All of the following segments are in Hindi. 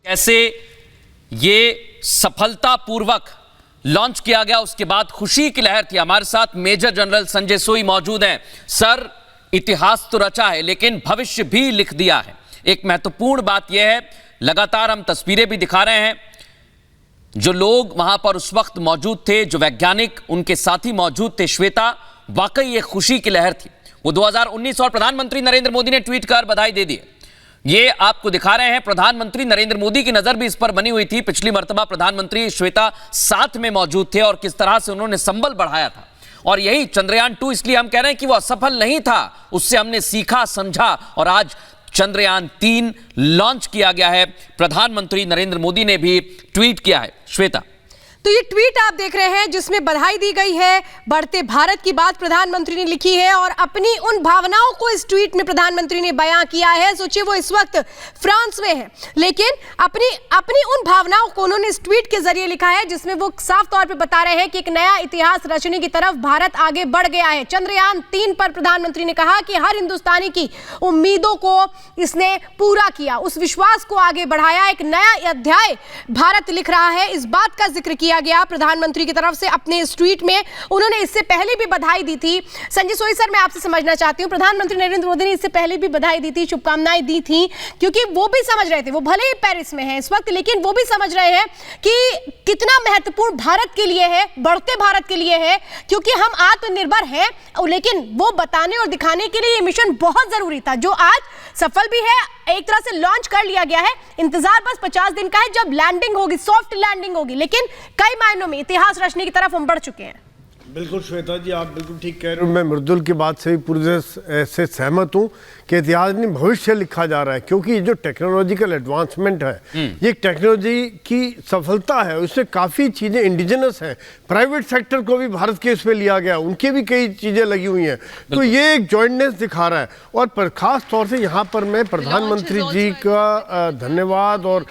कैसे ये सफलतापूर्वक लॉन्च किया गया, उसके बाद खुशी की लहर थी। हमारे साथ मेजर जनरल संजय सोई मौजूद हैं। सर, इतिहास तो रचा है लेकिन भविष्य भी लिख दिया है। एक महत्वपूर्ण बात यह है, लगातार हम तस्वीरें भी दिखा रहे हैं, जो लोग वहां पर उस वक्त मौजूद थे, जो वैज्ञानिक उनके साथी मौजूद थे, श्वेता, वाकई ये खुशी की लहर थी। वो 2019 और प्रधानमंत्री नरेंद्र मोदी ने ट्वीट कर बधाई दे दी। ये आपको दिखा रहे हैं, प्रधानमंत्री नरेंद्र मोदी की नजर भी इस पर बनी हुई थी। पिछली मर्तबा प्रधानमंत्री श्वेता साथ में मौजूद थे और किस तरह से उन्होंने संबल बढ़ाया था। और यही चंद्रयान 2 इसलिए हम कह रहे हैं कि वो असफल नहीं था, उससे हमने सीखा, समझा और आज चंद्रयान 3 लॉन्च किया गया है। प्रधानमंत्री नरेंद्र मोदी ने भी ट्वीट किया है। श्वेता, तो ये ट्वीट आप देख रहे हैं जिसमें बधाई दी गई है, बढ़ते भारत की बात प्रधानमंत्री ने लिखी है और अपनी उन भावनाओं को इस ट्वीट में प्रधानमंत्री ने बयां किया है। सोचिए वो इस वक्त फ्रांस में है, लेकिन अपनी उन भावनाओं को उन्होंने इस ट्वीट के जरिए लिखा है जिसमें वो साफ तौर पे बता रहे हैं कि एक नया इतिहास रचने की तरफ भारत आगे बढ़ गया है। चंद्रयान 3 पर प्रधानमंत्री ने कहा कि हर हिंदुस्तानी की उम्मीदों को इसने पूरा किया, उस विश्वास को आगे बढ़ाया, एक नया अध्याय भारत लिख रहा है। इस बात का जिक्र किया गया प्रधानमंत्री की तरफ से अपने इस ट्वीट में। उन्होंने इससे पहले भी बधाई दी थी। संजय सोई सर, मैं आपसे समझना चाहती हूं, प्रधानमंत्री नरेंद्र मोदी ने इससे पहले भी बधाई दी थी, शुभकामनाएं दी थी, क्योंकि वो भी समझ रहे थे, वो भले ही पेरिस में हैं इस वक्त, लेकिन वो भी समझ रहे हैं कि कितना महत्वपूर्ण भारत के लिए है, बढ़ते भारत के लिए है, क्योंकि हम आत्मनिर्भर हैं। लेकिन वो बताने और दिखाने के लिए ये मिशन बहुत जरूरी था, जो आज सफल भी है, एक तरह से लॉन्च कर लिया गया है। इंतजार बस 50 दिन का है जब लैंडिंग होगी, सॉफ्ट लैंडिंग होगी, लेकिन कई मायनों में इतिहास रचने की तरफ हम बढ़ चुके हैं। बिल्कुल श्वेता जी, आप बिल्कुल ठीक कह रहे हो। मैं मृदुल की बात से भी पूरी तरह से सहमत हूँ कि इतिहास में भविष्य लिखा जा रहा है, क्योंकि ये जो टेक्नोलॉजिकल एडवांसमेंट है, ये टेक्नोलॉजी की सफलता है, उससे काफ़ी चीज़ें इंडिजिनस हैं। प्राइवेट सेक्टर को भी भारत के इसमें लिया गया, उनकी भी कई चीज़ें लगी हुई हैं, तो ये एक जॉइंटनेस दिखा रहा है। और पर ख़ास तौर से यहाँ पर मैं प्रधानमंत्री जी का धन्यवाद और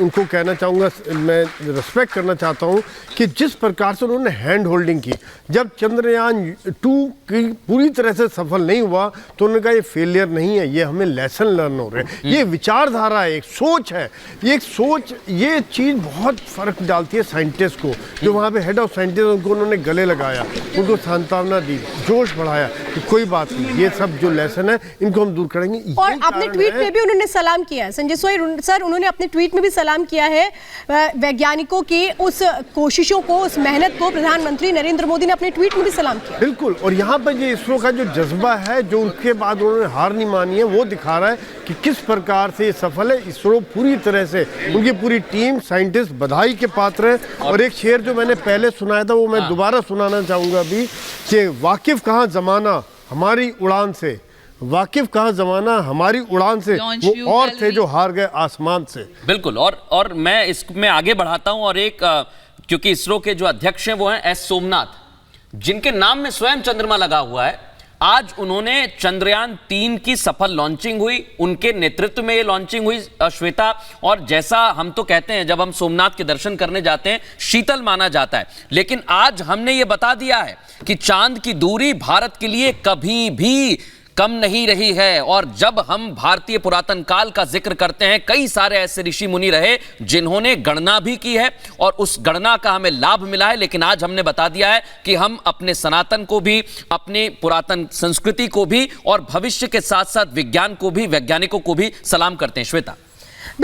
उनको कहना चाहूँगा, मैं रिस्पेक्ट करना चाहता हूँ कि जिस प्रकार से उन्होंने हैंड होल्डिंग की। जब चंद्रयान 2 की पूरी तरह से सफल नहीं हुआ तो उन्होंने कहा ये फेलियर नहीं है, ये हमें लेसन लर्न हो रहे हैं। ये विचारधारा है, एक सोच है, ये एक सोच, ये चीज़ बहुत फर्क डालती है साइंटिस्ट को। जो वहाँ पे हेड ऑफ साइंटिस्ट, उनको उन्होंने गले लगाया, उनको सांत्वना दी, जोश बढ़ाया कि कोई बात नहीं, ये सब जो लेसन है इनको हम दूर करेंगे। और अपने ट्वीट में भी उन्होंने सलाम किया है, संजय सोई सर, उन्होंने अपने ट्वीट में भी सलाम किया है वैज्ञानिकों की उस कोशिशों को, उस मेहनत को। प्रधानमंत्री नरेंद्र मोदी ने अपने ट्वीट में भी सलाम किया। बिल्कुल, और यहाँ पर ये इसरो का जो जज्बा है, जो उसके बाद उन्होंने हार नहीं मानी है, वो दिखा रहा है कि किस प्रकार से ये सफल है। इसरो पूरी तरह से, उनकी पूरी टीम, साइंटिस्ट बधाई के पात्र है। और एक शेर जो मैंने पहले सुनाया था वो मैं दोबारा सुनाना चाहूँगा अभी, कि वाकिफ कहाँ जमाना हमारी उड़ान से, वाकिफ कहाँ जमाना हमारी उड़ान से, वो और थे जो हार गए आसमान से। बिल्कुल, और मैं इसमें आगे बढ़ाता हूं और एक, क्योंकि इसरो के जो अध्यक्ष हैं वो हैं एस सोमनाथ, जिनके नाम में स्वयं चंद्रमा लगा हुआ है। आज उन्होंने चंद्रयान 3 की सफल लॉन्चिंग हुई, उनके नेतृत्व में ये लॉन्चिंग हुई श्वेता। और जैसा हम तो कहते हैं, जब हम सोमनाथ के दर्शन करने जाते हैं शीतल माना जाता है, लेकिन आज हमने ये बता दिया है कि चांद की दूरी भारत के लिए कभी भी कम नहीं रही है। और जब हम भारतीय पुरातन काल का जिक्र करते हैं, कई सारे ऐसे ऋषि मुनि रहे जिन्होंने गणना भी की है और उस गणना का हमें लाभ मिला है। लेकिन आज हमने बता दिया है कि हम अपने सनातन को भी, अपने पुरातन संस्कृति को भी और भविष्य के साथ साथ विज्ञान को भी, वैज्ञानिकों को भी सलाम करते हैं। श्वेता।